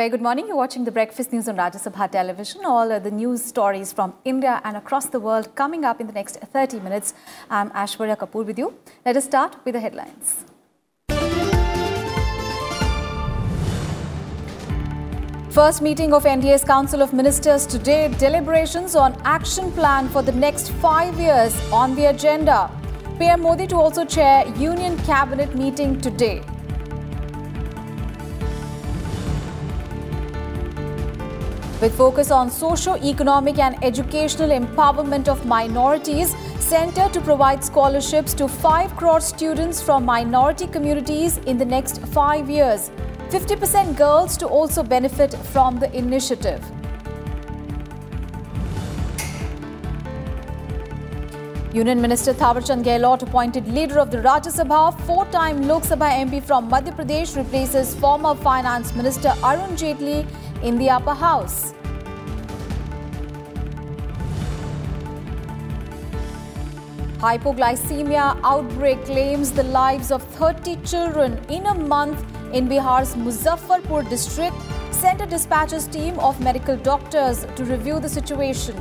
Very good morning. You're watching the Breakfast News on Rajya Sabha television. All the news stories from India and across the world coming up in the next 30 minutes. I'm Aishwarya Kapoor with you. Let us start with the headlines. First meeting of NDA's Council of Ministers today. Deliberations on action plan for the next 5 years on the agenda. PM Modi to also chair Union Cabinet meeting today. With focus on socio-economic and educational empowerment of minorities, Centre to provide scholarships to 5 crore students from minority communities in the next 5 years. 50% girls to also benefit from the initiative. Union Minister Thawarchand Gehlot appointed leader of the Rajya Sabha. 4-time Lok Sabha MP from Madhya Pradesh replaces former Finance Minister Arun Jaitley in the upper house. Hypoglycemia outbreak claims the lives of 30 children in a month in Bihar's Muzaffarpur district. Centre dispatches team of medical doctors to review the situation.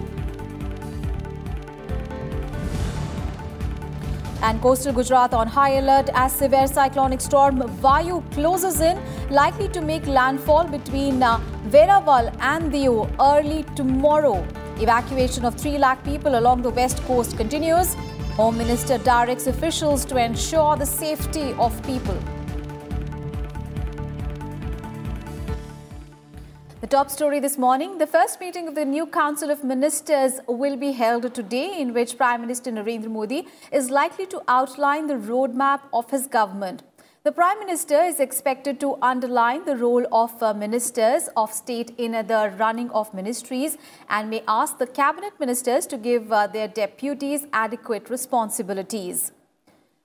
And coastal Gujarat on high alert as severe cyclonic storm Vayu closes in, likely to make landfall between Verawal and Diu early tomorrow. Evacuation of 3 lakh people along the west coast continues. Home Minister directs officials to ensure the safety of people. The top story this morning, the first meeting of the new Council of Ministers will be held today, in which Prime Minister Nirav Modi is likely to outline the roadmap of his government. The Prime Minister is expected to underline the role of ministers of state in the running of ministries and may ask the cabinet ministers to give their deputies adequate responsibilities.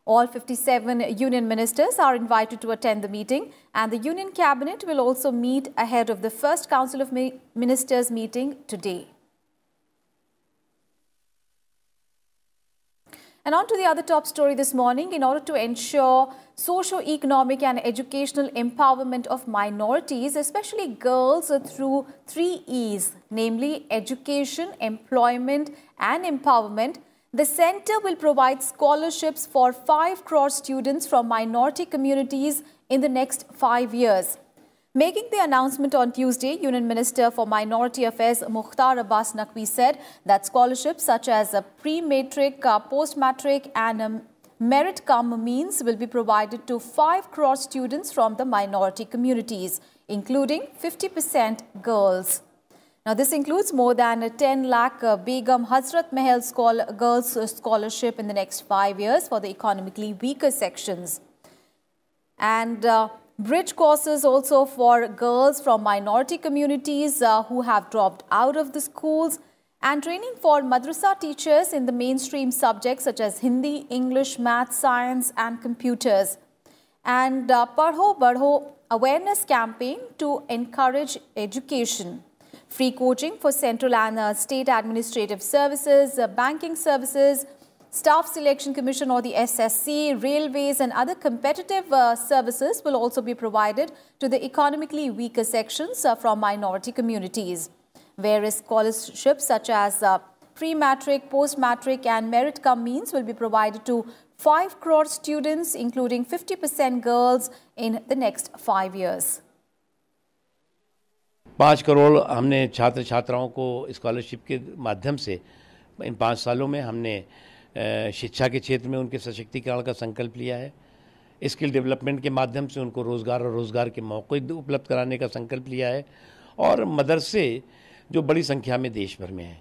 All 57 union ministers are invited to attend the meeting, and the union cabinet will also meet ahead of the first Council of Ministers meeting today. And on to the other top story this morning. In order to ensure socio-economic and educational empowerment of minorities, especially girls, through 3 E's, namely education, employment and empowerment, the centre will provide scholarships for 5 crore students from minority communities in the next 5 years. Making the announcement on Tuesday, Union Minister for Minority Affairs Mukhtar Abbas Naqvi said that scholarships such as pre-matric, post-matric and merit cum means will be provided to 5 crore students from the minority communities, including 50% girls. Now, this includes more than 10 lakh Begum Hazrat Mahal Girls Scholarship in the next 5 years for the economically weaker sections. And bridge courses also for girls from minority communities who have dropped out of the schools, and training for madrasa teachers in the mainstream subjects such as Hindi, English, Math, Science and Computers. And Padho Badho awareness campaign to encourage education. Free coaching for central and state administrative services, banking services, Staff Selection Commission or the SSC, railways and other competitive services will also be provided to the economically weaker sections from minority communities. Various scholarships such as pre-matric, post-matric and merit cum means will be provided to 5 crore students, including 50% girls in the next 5 years. 5 crore हमने छात्र छात्राओं को scholarship के माध्यम से इन 5 सालों में हमने शिक्षा के क्षेत्र में उनके सशक्तिकरण का संकल्प लिया है। स्किल डेवलपमेंट के माध्यम से उनको रोज़गार और रोज़गार के मौके उपलब्ध कराने का संकल्प लिया है। और मदरसे जो बड़ी संख्या में देश भर में हैं,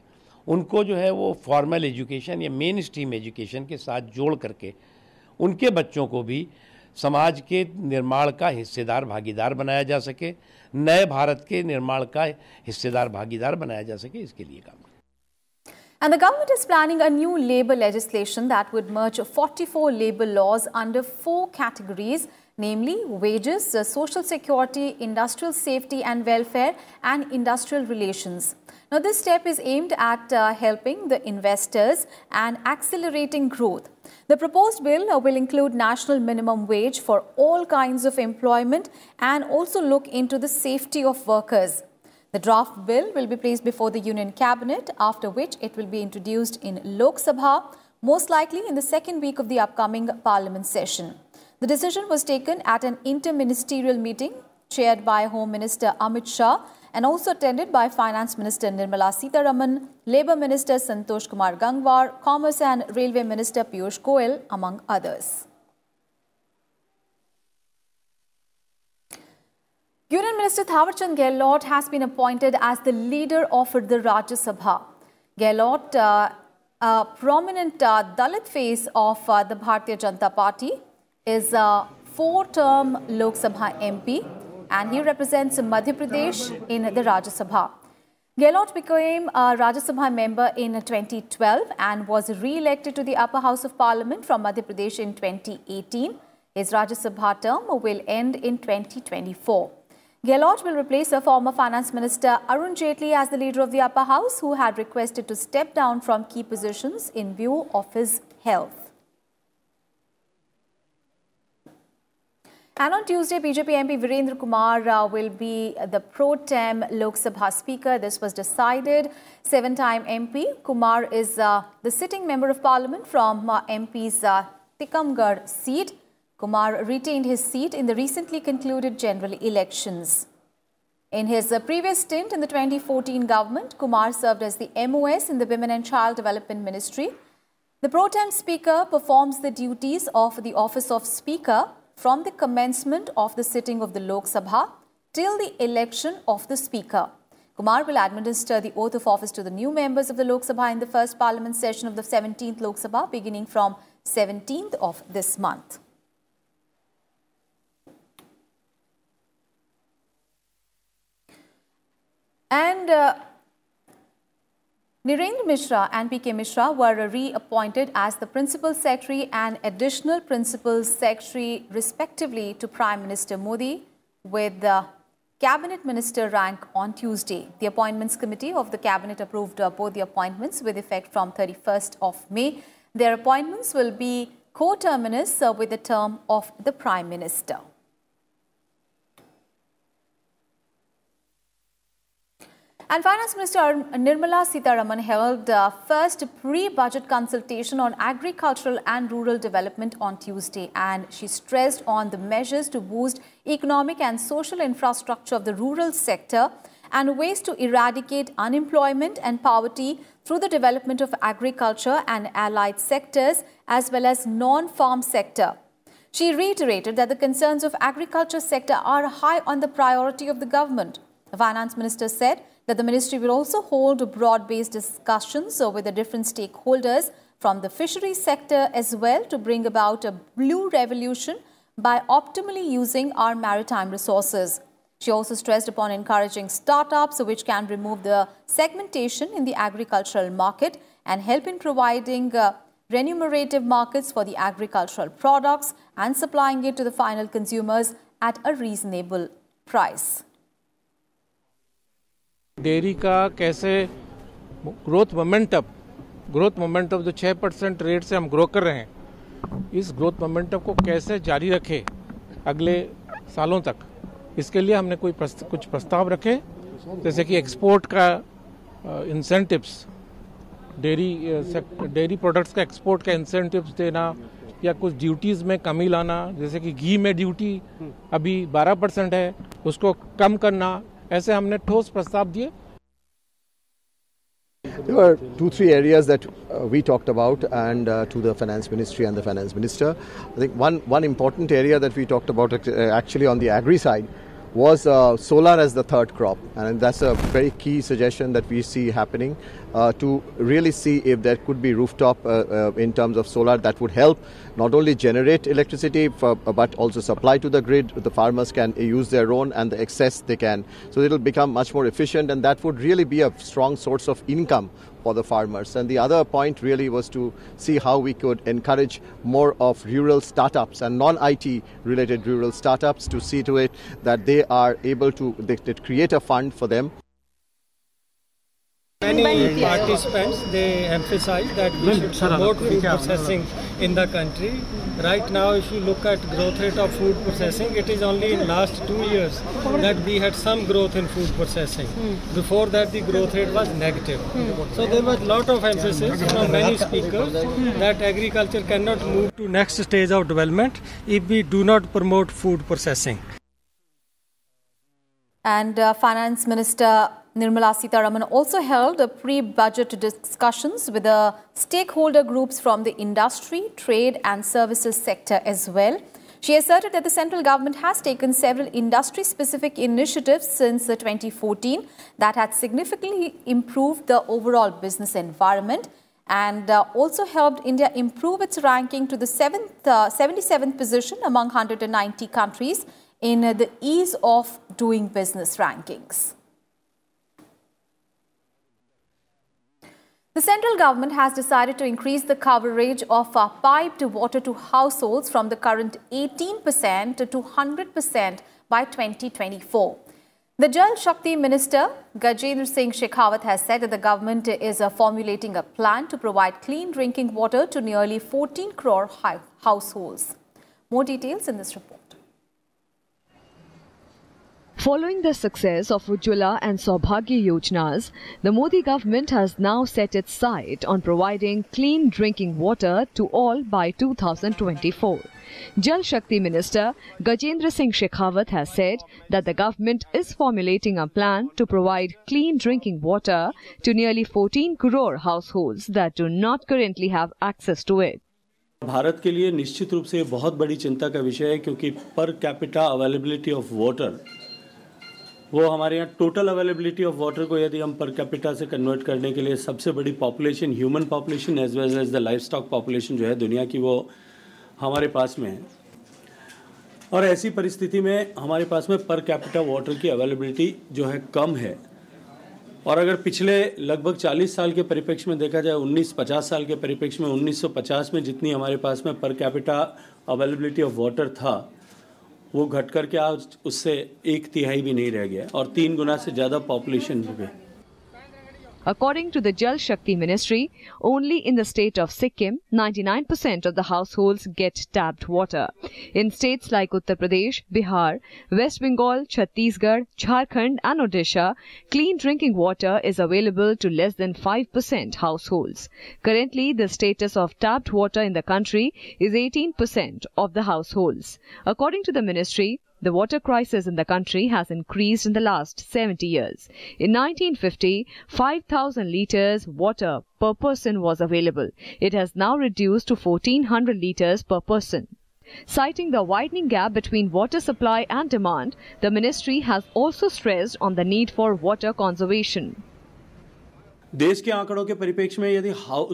उनको जो है वो फॉर्मल एजुकेशन या मेन स्ट्रीम एजुकेशन के साथ जोड़ करके उनके बच्चों को भी समाज के निर्माण का हिस्सेदार भागीदार बनाया जा सके, नए भारत के निर्माण का हिस्सेदार भागीदार बनाया जा सके, इसके लिए काम। And the government is planning a new labour legislation that would merge 44 labour laws under 4 categories, namely wages, social security, industrial safety and welfare, and industrial relations. Now, this step is aimed at helping the investors and accelerating growth. The proposed bill will include national minimum wage for all kinds of employment and also look into the safety of workers. The draft bill will be placed before the Union Cabinet, after which it will be introduced in Lok Sabha, most likely in the second week of the upcoming Parliament session. The decision was taken at an interministerial meeting chaired by Home Minister Amit Shah and also attended by Finance Minister Nirmala Sitharaman, Labour Minister Santosh Kumar Gangwar, Commerce and Railway Minister Piyush Goyal, among others. Union Minister Thawarchand Gehlot has been appointed as the leader of the Rajya Sabha. Gehlot, a prominent Dalit face of the Bharatiya Janata Party, is a four-term Lok Sabha MP and he represents Madhya Pradesh in the Rajya Sabha. Gehlot became a Rajya Sabha member in 2012 and was re-elected to the upper house of Parliament from Madhya Pradesh in 2018. His Rajya Sabha term will end in 2024. Gehlot will replace a former Finance Minister Arun Jaitley as the leader of the upper house, who had requested to step down from key positions in view of his health. And on Tuesday, BJP MP Virendra Kumar will be the Protem Lok Sabha Speaker. This was decided. Seven-time MP, Kumar is the sitting member of Parliament from MP's Tikamgarh seat. Kumar retained his seat in the recently concluded general elections. In his previous stint in the 2014 government, Kumar served as the MOS in the Women and Child Development Ministry. The Protem Speaker performs the duties of the office of Speaker from the commencement of the sitting of the Lok Sabha till the election of the Speaker. Kumar will administer the oath of office to the new members of the Lok Sabha in the first Parliament session of the 17th Lok Sabha beginning from 17th of this month. And Nirendra Mishra and PK Mishra were reappointed as the Principal Secretary and Additional Principal Secretary respectively to Prime Minister Modi with the Cabinet Minister rank on Tuesday. The Appointments Committee of the Cabinet approved both the appointments with effect from 31st of May. Their appointments will be coterminous with the term of the Prime Minister. And Finance Minister Nirmala Sitharaman held the first pre-budget consultation on agricultural and rural development on Tuesday, and she stressed on the measures to boost economic and social infrastructure of the rural sector and ways to eradicate unemployment and poverty through the development of agriculture and allied sectors as well as non-farm sector. She reiterated that the concerns of agriculture sector are high on the priority of the government. The Finance Minister said that the ministry will also hold broad-based discussions with the different stakeholders from the fisheries sector as well to bring about a blue revolution by optimally using our maritime resources. She also stressed upon encouraging startups which can remove the segmentation in the agricultural market and help in providing remunerative markets for the agricultural products and supplying it to the final consumers at a reasonable price. Dairy का कैसे growth momentum जो 6% rate से हम grow कर रहे हैं, इस growth momentum को कैसे जारी रखें अगले सालों तक, इसके लिए हमने कुछ प्रस्ताव रखे, जैसे कि एक्सपोर्ट का इंसेंटिव्स, डेयरी प्रोडक्ट्स का एक्सपोर्ट का इंसेंटिव्स देना या कुछ ड्यूटीज़ में कमी लाना, जैसे कि घी में ड्यूटी अभी 12% है, उसको कम करना, ऐसे हमने ठोस प्रस्ताव दिए. There were 2-3 areas that we talked about and to the Finance Ministry and the Finance Minister. I think one important area that we talked about actually on the agri side was solar as the third crop, and that's a very key suggestion that we see happening. to really see if there could be rooftop in terms of solar that would help not only generate electricity but also supply to the grid. The farmers can use their own, and the excess they can. So it will become much more efficient, and that would really be a strong source of income for the farmers. And the other point really was to see how we could encourage more of rural startups and non-IT related rural startups, to see to it that they are able to they create a fund for them. Many participants, they emphasize that we should promote food processing in the country. Right now, if you look at growth rate of food processing, it is only in last 2 years that we had some growth in food processing. Before that, the growth rate was negative. So there was a lot of emphasis from many speakers that agriculture cannot move to next stage of development if we do not promote food processing. And Finance Minister Nirmala Sitharaman also held a pre-budget discussions with the stakeholder groups from the industry, trade and services sector as well. She asserted that the central government has taken several industry-specific initiatives since 2014 that had significantly improved the overall business environment and also helped India improve its ranking to the 77th position among 190 countries in the ease of doing business rankings. The central government has decided to increase the coverage of piped water to households from the current 18% to 100% by 2024. The Jal Shakti Minister, Gajendra Singh Shekhawat, has said that the government is formulating a plan to provide clean drinking water to nearly 14 crore households. More details in this report. Following the success of Ujjwala and Saubhagya Yojnas, the Modi government has now set its sight on providing clean drinking water to all by 2024. Jal Shakti Minister Gajendra Singh Shekhawat has said that the government is formulating a plan to provide clean drinking water to nearly 14 crore households that do not currently have access to it. Bharat के लिए निश्चित रूप से बहुत बड़ी चिंता का विषय है, क्योंकि per capita availability of water, वो हमारे यहाँ टोटल अवेलेबिलिटी ऑफ वाटर को यदि हम पर कैपिटा से कन्वर्ट करने के लिए सबसे बड़ी population, human population as well as the livestock population जो है दुनिया की, वो हमारे पास में है। और ऐसी परिस्थिति में हमारे पास में पर कैपिटा वाटर की अवेलेबिलिटी जो है कम है। और अगर पिछले लगभग 40 साल के परिप्रेक्ष्य में देखा जाए, 50 साल के परिप्रेक्ष्य में 1950 में जितनी हमारे पास में per capita availability of water था, वो घट करके आज उससे 1/3 भी नहीं रह गया और 3 गुना से ज़्यादा पॉपुलेशन हो गई। According to the Jal Shakti Ministry, only in the state of Sikkim, 99% of the households get tapped water. In states like Uttar Pradesh, Bihar, West Bengal, Chhattisgarh, Jharkhand and Odisha, clean drinking water is available to less than 5% households. Currently, the status of tapped water in the country is 18% of the households. According to the ministry, the water crisis in the country has increased in the last 70 years. In 1950, 5,000 litres water per person was available. It has now reduced to 1,400 litres per person. Citing the widening gap between water supply and demand, the ministry has also stressed on the need for water conservation. देश के आंकड़ों के परिप्रेक्ष्य में यदि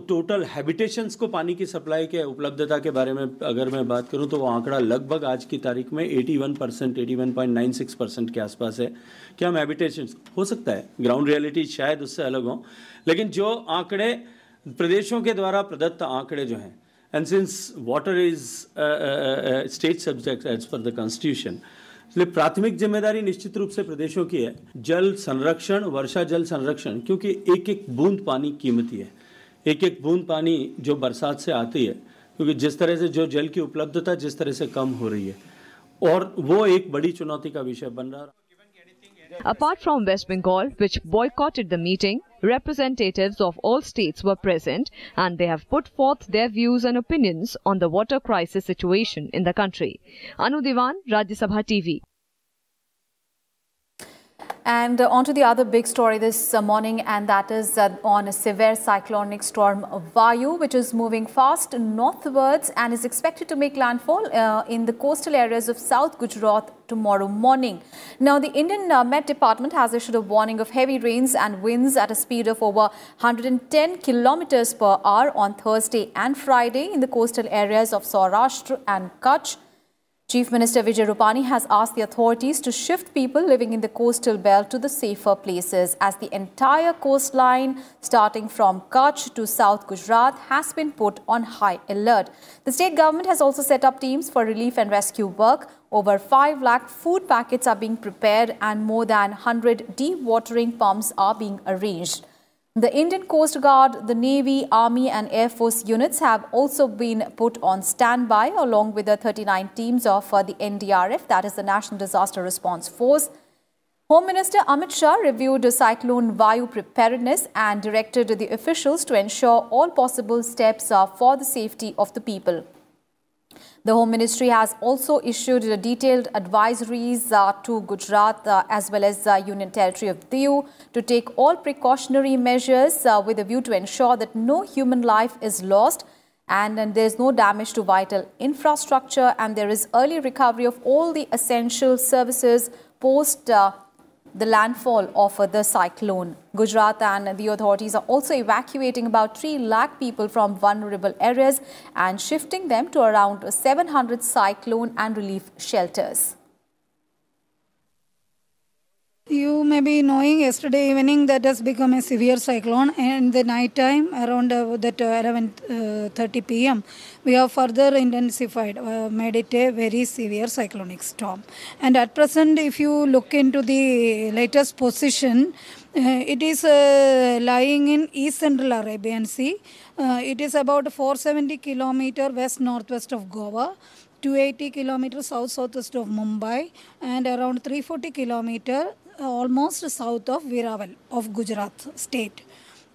total habitations को पानी की सप्लाई के उपलब्धता के बारे में अगर मैं बात करूं, तो वो आंकड़ा लगभग आज की तारीख में 81%, 81.96% के आसपास है कि हम हैबिटेशंस, हो सकता है ग्राउंड रियलिटी शायद उससे अलग हो, लेकिन जो आंकड़े प्रदेशों के द्वारा प्रदत्त आंकड़े जो हैं, and since water is state subject as per the constitution, इसलिए प्राथमिक जिम्मेदारी निश्चित रूप से प्रदेशों की है। जल संरक्षण, वर्षा जल संरक्षण, क्योंकि एक एक बूंद पानी कीमती है। एक एक बूंद पानी जो बरसात से आती है, क्योंकि जिस तरह से जो जल की उपलब्धता जिस तरह से कम हो रही है, और वो एक बड़ी चुनौती का विषय बन रहा है। Apart from West Bengal, which boycotted the meeting, representatives of all states were present and they have put forth their views and opinions on the water crisis situation in the country. Anu Diwan, Rajya Sabha TV. And on to the other big story this morning, and that is on a severe cyclonic storm Vayu, which is moving fast northwards and is expected to make landfall in the coastal areas of South Gujarat tomorrow morning. Now, the Indian Met Department has issued a warning of heavy rains and winds at a speed of over 110 kilometers per hour on Thursday and Friday in the coastal areas of Saurashtra and Kutch. Chief Minister Vijay Rupani has asked the authorities to shift people living in the coastal belt to the safer places, as the entire coastline starting from Kutch to South Gujarat has been put on high alert. The state government has also set up teams for relief and rescue work. Over 5 lakh food packets are being prepared and more than 100 dewatering pumps are being arranged. The Indian Coast Guard, the Navy, Army and Air Force units have also been put on standby along with the 39 teams of the NDRF, that is the National Disaster Response Force. Home Minister Amit Shah reviewed Cyclone Vayu preparedness and directed the officials to ensure all possible steps for the safety of the people. The Home Ministry has also issued detailed advisories to Gujarat as well as Union Territory of Diu to take all precautionary measures with a view to ensure that no human life is lost and there is no damage to vital infrastructure, and there is early recovery of all the essential services post the landfall of the cyclone. Gujarat and the authorities are also evacuating about 3 lakh people from vulnerable areas and shifting them to around 700 cyclone and relief shelters. You may be knowing yesterday evening that has become a severe cyclone, and in the night time around that 11:30 p.m. we have further intensified, made it a very severe cyclonic storm. And at present, if you look into the latest position, it is lying in East Central Arabian Sea. It is about 470 kilometers west-northwest of Goa, 280 kilometers south-southwest of Mumbai, and around 340 kilometers almost south of Viraval of Gujarat state.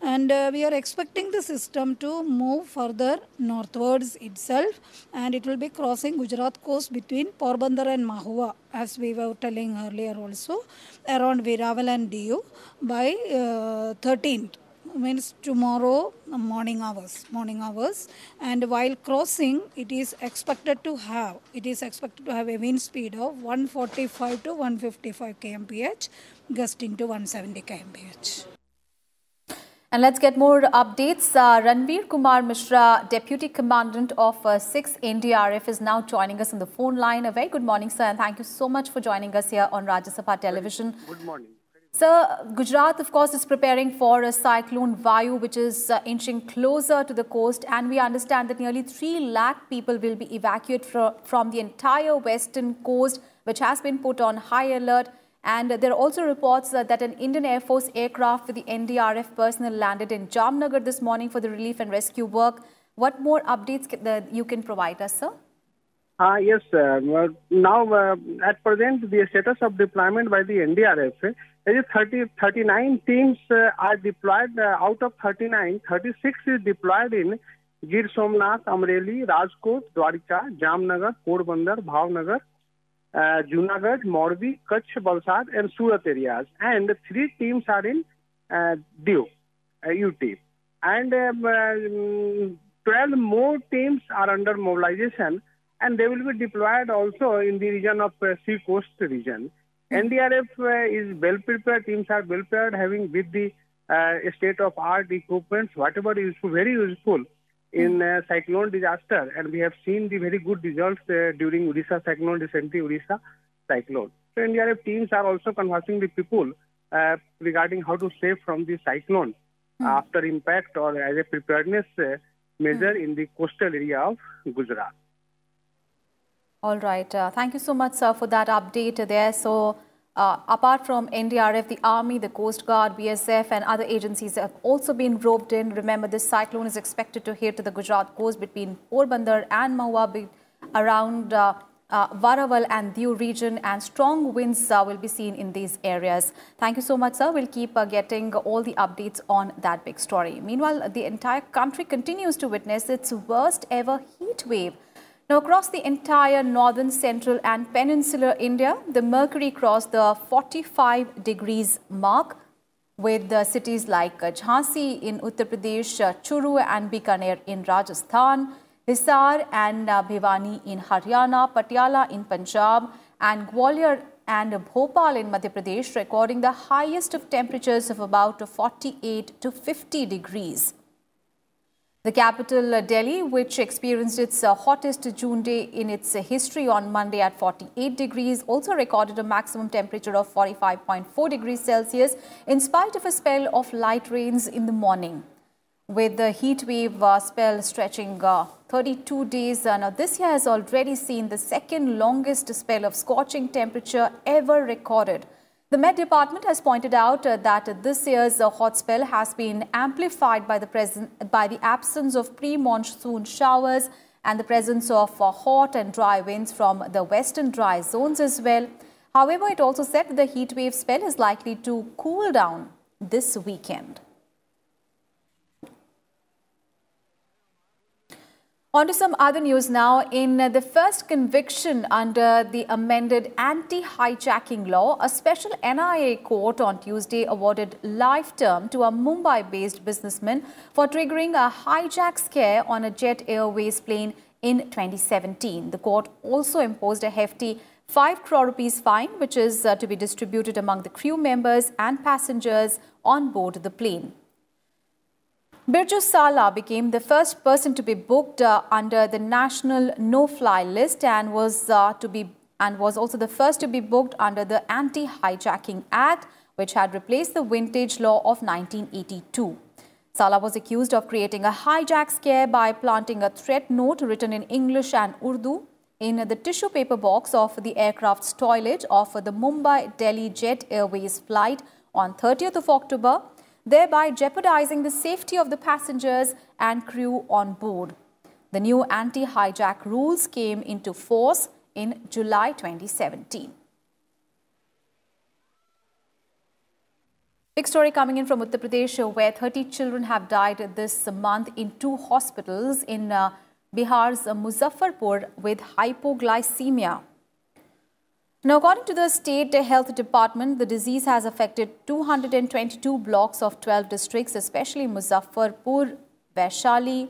And we are expecting the system to move further northwards itself, and it will be crossing Gujarat coast between Porbandar and Mahua, as we were telling earlier also, around Viraval and Diu by 13th. Means tomorrow morning hours, and while crossing it is expected to have a wind speed of 145 to 155 kmph, gusting to 170 kmph. And let's get more updates. Ranveer Kumar Mishra, Deputy Commandant of 6 NDRF, is now joining us on the phone line. A very good morning, sir, and thank you so much for joining us here on Rajya Sabha television. Good morning. Sir, Gujarat, of course, is preparing for a cyclone Vayu, which is inching closer to the coast, and we understand that nearly 3 lakh people will be evacuated from the entire western coast, which has been put on high alert. And there are also reports that an Indian Air Force aircraft with the NDRF personnel landed in Jamnagar this morning for the relief and rescue work. What more updates you can provide us, sir? Yes, now at present the status of deployment by the NDRF is 39 teams are deployed. Out of 39, 36 is deployed in Gir Somnath, Amreli, Rajkot, Dwarka, Jamnagar, Porbandar, Bhavnagar, Junagadh, Morbi, Kutch, Valsad and Surat areas, and 3 teams are in Diu, UT, and 12 more teams are under mobilization, and they will be deployed also in the region of sea coast region. NDRF is well prepared, teams are well prepared, having with the state-of-art equipment, whatever is very useful in cyclone disaster, and we have seen the very good results during Odisha cyclone, recently Odisha cyclone. So NDRF teams are also conversing with people regarding how to save from the cyclone after impact or as a preparedness measure in the coastal area of Gujarat. All right. Thank you so much, sir, for that update there. So, apart from NDRF, the Army, the Coast Guard, BSF and other agencies have also been roped in. Remember, this cyclone is expected to hit the Gujarat coast between Porbandar and Mahua, around Varaval and Diu region, and strong winds will be seen in these areas. Thank you so much, sir. We'll keep getting all the updates on that big story. Meanwhile, the entire country continues to witness its worst ever heat wave. Now, across the entire northern, central and peninsular India, the mercury crossed the 45 degrees mark, with cities like Jhansi in Uttar Pradesh, Churu and Bikaner in Rajasthan, Hisar and Bhiwani in Haryana, Patiala in Punjab and Gwalior and Bhopal in Madhya Pradesh recording the highest of temperatures of about 48 to 50 degrees. The capital, Delhi, which experienced its hottest June day in its history on Monday at 48 degrees, also recorded a maximum temperature of 45.4 degrees Celsius in spite of a spell of light rains in the morning. With the heat wave spell stretching 32 days, now this year has already seen the second longest spell of scorching temperature ever recorded. The Met Department has pointed out that this year's hot spell has been amplified by the absence of pre-monsoon showers and the presence of hot and dry winds from the western dry zones as well. However, it also said that the heat wave spell is likely to cool down this weekend. On to some other news now. In the first conviction under the amended anti-hijacking law, a special NIA court on Tuesday awarded life term to a Mumbai-based businessman for triggering a hijack scare on a Jet Airways plane in 2017. The court also imposed a hefty 5 crore rupees fine, which is to be distributed among the crew members and passengers on board the plane. Birju Sala became the first person to be booked under the national no-fly list and was also the first to be booked under the Anti-Hijacking Act, which had replaced the vintage law of 1982. Sala was accused of creating a hijack scare by planting a threat note written in English and Urdu in the tissue paper box of the aircraft's toilet of the Mumbai-Delhi Jet Airways flight on 30th of October, thereby jeopardizing the safety of the passengers and crew on board. The new anti-hijack rules came into force in July 2017. Big story coming in from Uttar Pradesh, where 30 children have died this month in 2 hospitals in Bihar's Muzaffarpur with hypoglycemia. Now, according to the State Health Department, the disease has affected 222 blocks of 12 districts, especially Muzaffarpur, Vaishali,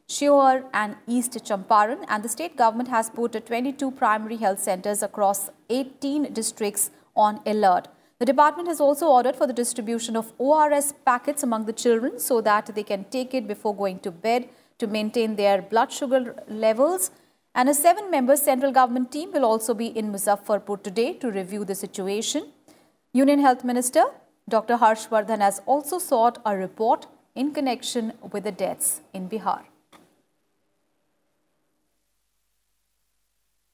Shior and East Champaran, and the state government has put 22 primary health centers across 18 districts on alert. The department has also ordered for the distribution of ORS packets among the children so that they can take it before going to bed to maintain their blood sugar levels. And a 7-member central government team will also be in Muzaffarpur today to review the situation. Union Health Minister Dr. Harshvardhan has also sought a report in connection with the deaths in Bihar.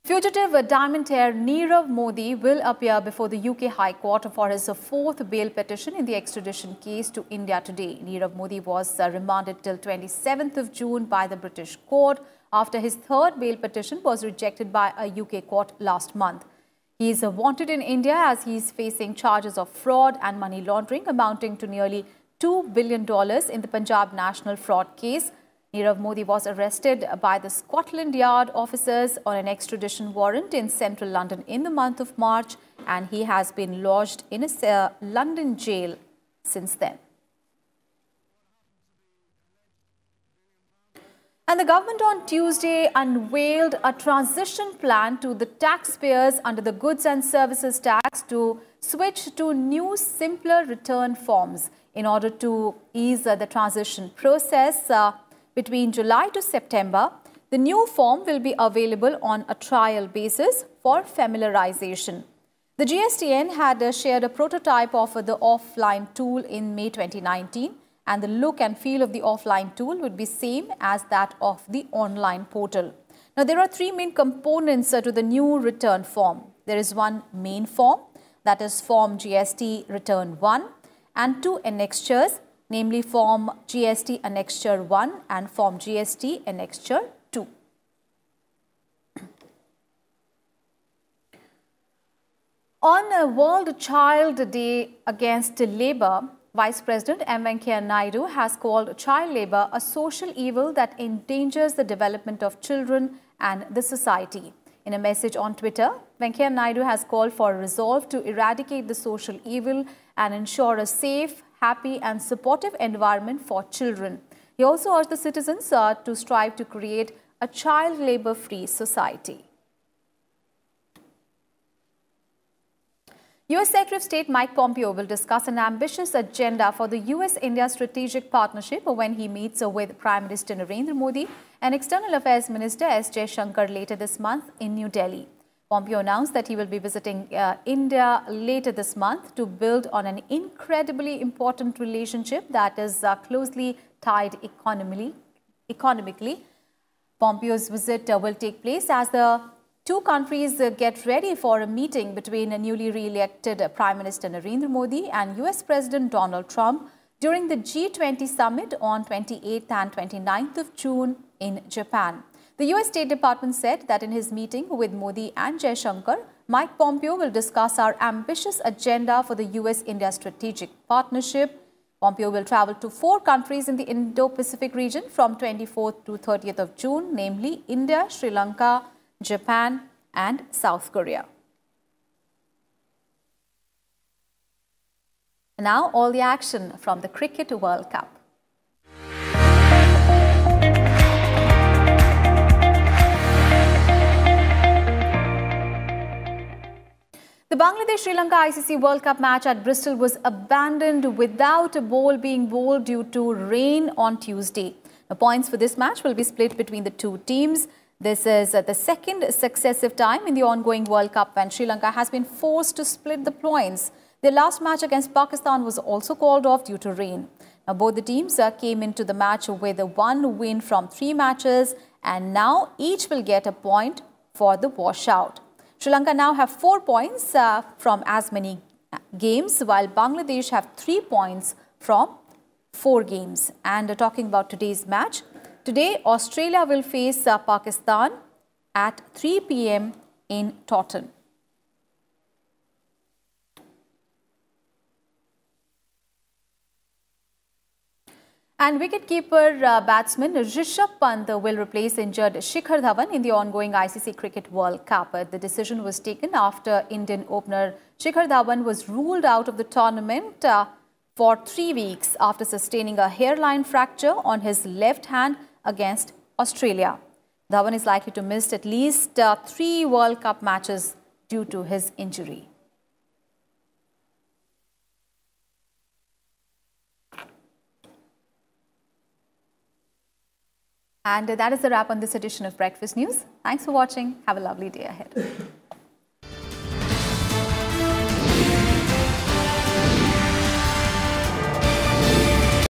Fugitive diamond heir Nirav Modi will appear before the UK High Court for his 4th bail petition in the extradition case to India today. Nirav Modi was remanded till 27th of June by the British court after his 3rd bail petition was rejected by a UK court last month. He is wanted in India as he is facing charges of fraud and money laundering amounting to nearly $2 billion in the Punjab National Fraud case. Nirav Modi was arrested by the Scotland Yard officers on an extradition warrant in central London in the month of March, and he has been lodged in a London jail since then. And the government on Tuesday unveiled a transition plan to the taxpayers under the Goods and Services Tax to switch to new, simpler return forms in order to ease the transition process. Between July to September, the new form will be available on a trial basis for familiarization. The GSTN had shared a prototype of the offline tool in May 2019. And the look and feel of the offline tool would be same as that of the online portal. Now, there are 3 main components to the new return form. There is one main form, that is Form GST Return 1, and 2 annexures, namely Form GST Annexure 1 and Form GST Annexure 2. On World Child Day Against Labour, Vice President M. Venkaiah Naidu has called child labour a social evil that endangers the development of children and the society. In a message on Twitter, Venkaiah Naidu has called for a resolve to eradicate the social evil and ensure a safe, happy and supportive environment for children. He also urged the citizens to strive to create a child labour-free society. US Secretary of State Mike Pompeo will discuss an ambitious agenda for the US-India strategic partnership when he meets with Prime Minister Nirav Modi and External Affairs Minister S. Jaishankar later this month in New Delhi. Pompeo announced that he will be visiting India later this month to build on an incredibly important relationship that is closely tied economically. Pompeo's visit will take place as the two countries get ready for a meeting between a newly re-elected Prime Minister Nirav Modi and US President Donald Trump during the G20 summit on 28th and 29th of June in Japan. The US State Department said that in his meeting with Modi and Jaishankar, Mike Pompeo will discuss our ambitious agenda for the US-India strategic partnership. Pompeo will travel to 4 countries in the Indo-Pacific region from 24th to 30th of June, namely India, Sri Lanka, Japan and South Korea. Now all the action from the Cricket World Cup. The Bangladesh-Sri Lanka ICC World Cup match at Bristol was abandoned without a ball being bowled due to rain on Tuesday. The points for this match will be split between the two teams. This is the second successive time in the ongoing World Cup when Sri Lanka has been forced to split the points. Their last match against Pakistan was also called off due to rain. Now, both the teams came into the match with a 1 win from 3 matches and now each will get a point for the washout. Sri Lanka now have 4 points from as many games while Bangladesh have 3 points from 4 games. And talking about today's match, today, Australia will face Pakistan at 3 p.m. in Taunton. And wicketkeeper batsman Rishabh Pant will replace injured Shikhar Dhawan in the ongoing ICC Cricket World Cup. The decision was taken after Indian opener Shikhar Dhawan was ruled out of the tournament for 3 weeks after sustaining a hairline fracture on his left hand against Australia. Dhawan is likely to miss at least 3 World Cup matches due to his injury. And that is the wrap on this edition of Breakfast News. Thanks for watching. Have a lovely day ahead.